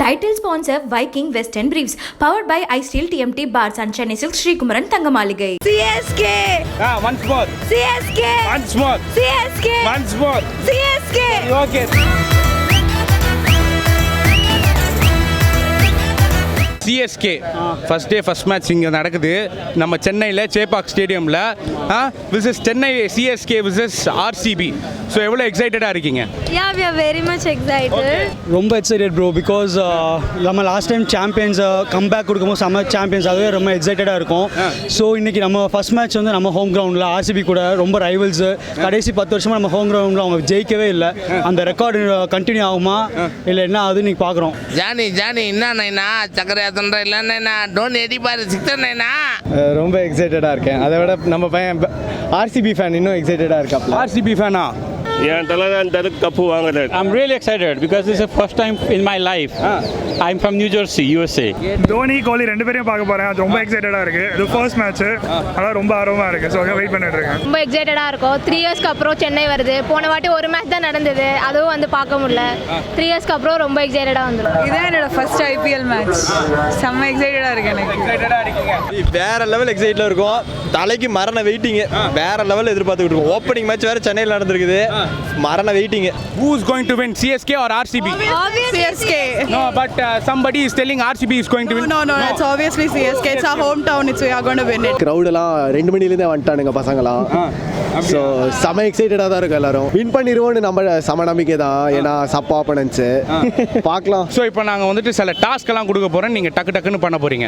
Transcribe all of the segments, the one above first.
Title sponsor Viking Western Briefs. Powered by iSteel TMT Bars and Chennai Silk Srikumaran Thangamaligai. CSK. Once more. CSK. Once more. CSK. Once more. CSK. Okay. CSK first day first match இங்கே நடக்குது நம்ம சென்னையில் சேப்பாக் ஸ்டேடியமில் versus Chennai CSK versus RCB. So எவ்வளோ எக்ஸைட்டடாக இருக்கீங்க? Yeah, we are very much excited. ரொம்ப excited bro because நம்ம லாஸ்ட் டைம் சாம்பியன்ஸ் கம்பேக் கொடுக்கும்போது செம்ம சாம்பியன்ஸ், அதுவே ரொம்ப எக்ஸைட்டடாக இருக்கும். ஸோ இன்றைக்கி நம்ம ஃபர்ஸ்ட் மேட்ச் வந்து நம்ம ஹோம் கிரவுண்டில் ஆர்சிபி கூட ரொம்ப ரைவல்ஸு. கடைசி 10 வருஷமாக நம்ம ஹோம் கிரவுண்டில் அவங்க ஜெயிக்கவே இல்லை. அந்த ரெக்கார்டு கண்டினியூ ஆகுமா இல்லை என்ன ஆகுதுன்னு இன்றைக்கி பார்க்குறோம். ஜானி என்னண்ணா சக்கரை இல்லைண்ணா டோன் எடிப்பாரு சிக்ஸ்ண்ணா. ரொம்ப எக்ஸைட்டடாக இருக்கேன். அதை விட நம்ம பையன் ஆர்சிபி ஃபேன் இன்னும் எக்ஸைட்டடாக இருக்கா. ஆர்சிபி ஃபேனா? என் தலை கப்பு வாங்குறது. I'm really excited because this is the first time in my life. I'm from New Jersey, USA. Dhoni கோலி ரெண்டு பேரையும் பார்க்க போறேன். அது ரொம்ப எக்ஸைட்டடா இருக்கு. இது ஃபர்ஸ்ட் மேட்ச், அதான் ரொம்ப ஆர்வமா இருக்கு. ஸோ வெயிட் பண்ணிட்டு இருக்கேன். ரொம்ப எக்ஸைட்டடா இருக்கும். 3 இயர்ஸ்க்கு அப்புறம் சென்னை வருது. போன வாட்டி ஒரு மேட்ச் தான் நடந்தது, அதுவும் வந்து பார்க்க முடியல. 3 இயர்ஸ்க்கு அப்புறம் ரொம்ப எக்ஸைட்டடா வந்துடும். இதான் என்னோட ஃபர்ஸ்ட் ஐபிஎல் மேட்ச். செம்ம எக்ஸைட்டடா இருக்கு எனக்கு. எக்ஸைட்டடாக இருக்கீங்க? வேற லெவல் எக்ஸைட்டில் இருக்கும். தலைக்கு மரண வெயிட்டிங். வேற லெவல் எதிர்பார்த்துக்கிட்டு இருக்கோம். ஓப்பனிங் மேட்ச் வேற சென்னையில் நடந்திருக்குது. மரண waiting. Who is going to win, CSK or RCB? CSK. No, but somebody is telling RCB is going to win. No, it's obviously CSK. It's our hometown. We are going to win it. Crowd எல்லாம் 2 மணிலேருந்தே வந்துட்டானுங்க பசங்களாம். So செம எக்ஸைட்டடாக தான் இருக்கும் எல்லாரும். Win பண்ணிடுவோன்னு நம்ம செம நம்பிக்கை தான். ஏன்னா சப்பா ஆப்பனன்ஸு பார்க்கலாம். ஸோ இப்போ நாங்கள் வந்துட்டு சில டாஸ்க் எல்லாம் கொடுக்க போகிறோம். நீங்கள் டக்குன்னு பண்ண போகிறீங்க.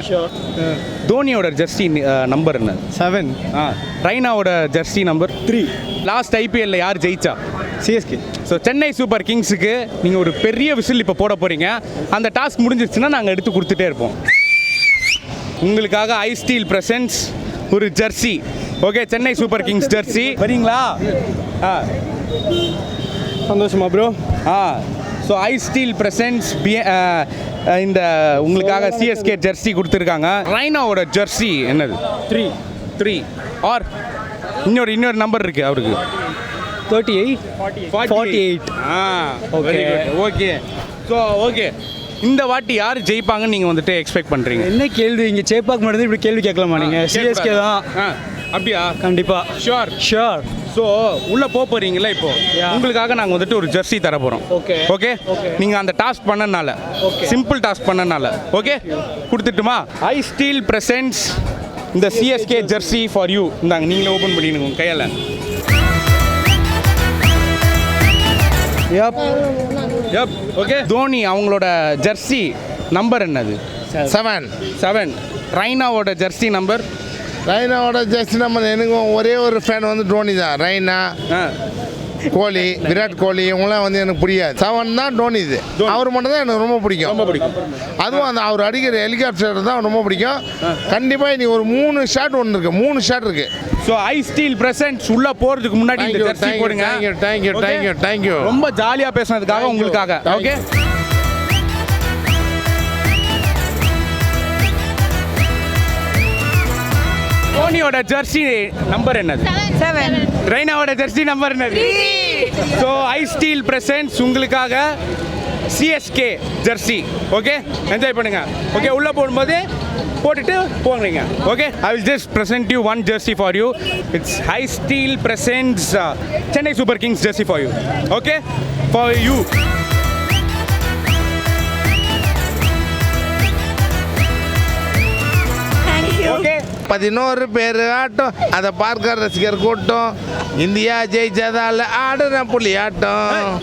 தோனியோட ஜெர்சி நம்பர் என்ன? 7. ரைனாவோட ஜெர்சி நம்பர் 3. லாஸ்ட் ஐபிஎல்ல யார் ஜெயிச்சா? சிஎஸ்கே. ஸோ சென்னை சூப்பர் கிங்ஸுக்கு நீங்கள் ஒரு பெரிய விசில் இப்போ போட போகிறீங்க. அந்த டாஸ்க் முடிஞ்சிருச்சுன்னா நாங்கள் எடுத்து கொடுத்துட்டே இருப்போம். உங்களுக்காக ஐஸ்டீல் பிரசன்ஸ் ஒரு Jersey. Okay, Chennai super kings Jersey. வரீங்களா? சந்தோஷமா ப்ரோ? ஸோ ஐஸ்டீல் பிரசன்ஸ் இந்த உங்களுக்காக சிஎஸ்கே ஜெர்சி கொடுத்துருக்காங்க. ரைனாவோட ஜெர்சி என்னது? 3 ஆர் இன்னொரு நம்பர் இருக்கு அவருக்கு. 48. ஓகே. ஸோ ஓகே, இந்த வாட்டி யார் ஜெயிப்பாங்கன்னு நீங்கள் வந்துட்டு எக்ஸ்பெக்ட் பண்ணுறீங்க? என்ன கேள்வி இங்கே சேப்பாக் மட்டும் இப்படி கேள்வி கேட்கலாமா நீங்கள்? சிஎஸ்கே தான். அப்படியா? கண்டிப்பாக. ஷுர். ஸோ உள்ளே போகிறீங்களா? இப்போ உங்களுக்காக நாங்கள் வந்துட்டு ஒரு ஜெர்சி தர போகிறோம். ஓகே, நீங்கள் அந்த டாஸ்க் பண்ணனால, சிம்பிள் டாஸ்க் பண்ணனால ஓகே கொடுத்துட்டுமா? ஐஸ்டீல் பிரசன்ஸ் இந்த சிஎஸ்கே ஜெர்சி ஃபார் யூ. இந்தாங்க, நீங்களே ஓப்பன் பண்ணிடுங்க உங்கள் கையால். ஓகே, தோனி அவங்களோட ஜெர்சி நம்பர் என்னது? 7. ரைனாவோட ஜெர்சி நம்பர்? ரைனாவோட ஜெர்சி நம்பர் எனக்கு ஒரே ஒரு ஃபேன் வந்து டோனி தான். ரைனா, கோலி, விராட் கோலி இவங்களாம் வந்து எனக்கு பிடிக்காது. 7 தான் டோனி. இது அவர் மட்டும் தான் எனக்கு ரொம்ப பிடிக்கும். அதுவும் அந்த அவர் அடிக்கிற ஹெலிகாப்டர் தான் ரொம்ப பிடிக்கும். கண்டிப்பாக இன்னைக்கு ஒரு 3 ஷாட் ஒன்று இருக்குது. 3 ஷாட் இருக்குது. ஸோ ஐஸ்டீல் பிரசன்ஸ் உள்ள போகிறதுக்கு முன்னாடி இந்த ஜெர்சி போடுங்க. தேங்க்யூ. ரொம்ப ஜாலியாக பேசுனதுக்காக உங்களுக்காக. ஓகே, தோனியோட ஜெர்சி நம்பர் என்னது? 7. ரைனாவோட ஜெர்சி நம்பர் என்னது? 3. ஸோ ஐஸ்டீல் பிரசன்ஸ் உங்களுக்காக சிஎஸ்கே ஜெர்சி. ஓகே, என்ஜாய் பண்ணுங்க. ஓகே, உள்ள போடும்போது போட்டுட்டு போகிறீங்க. Okay, I will just present you one jersey for you. It's iSteel presents Chennai super kings jersey for you. Okay, for you. Okay, 11 பேர் ஆட்டம், அதை பார்க்க ரசிகர் கூட்டம். இந்தியா ஜெயிச்சதால ஆடுன புள்ளி ஆட்டம்.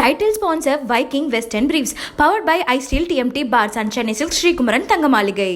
Title sponsor Viking Western Briefs. Powered by iSteel TMT Bars and Chennai Silk Srikumaran Thangamaligai.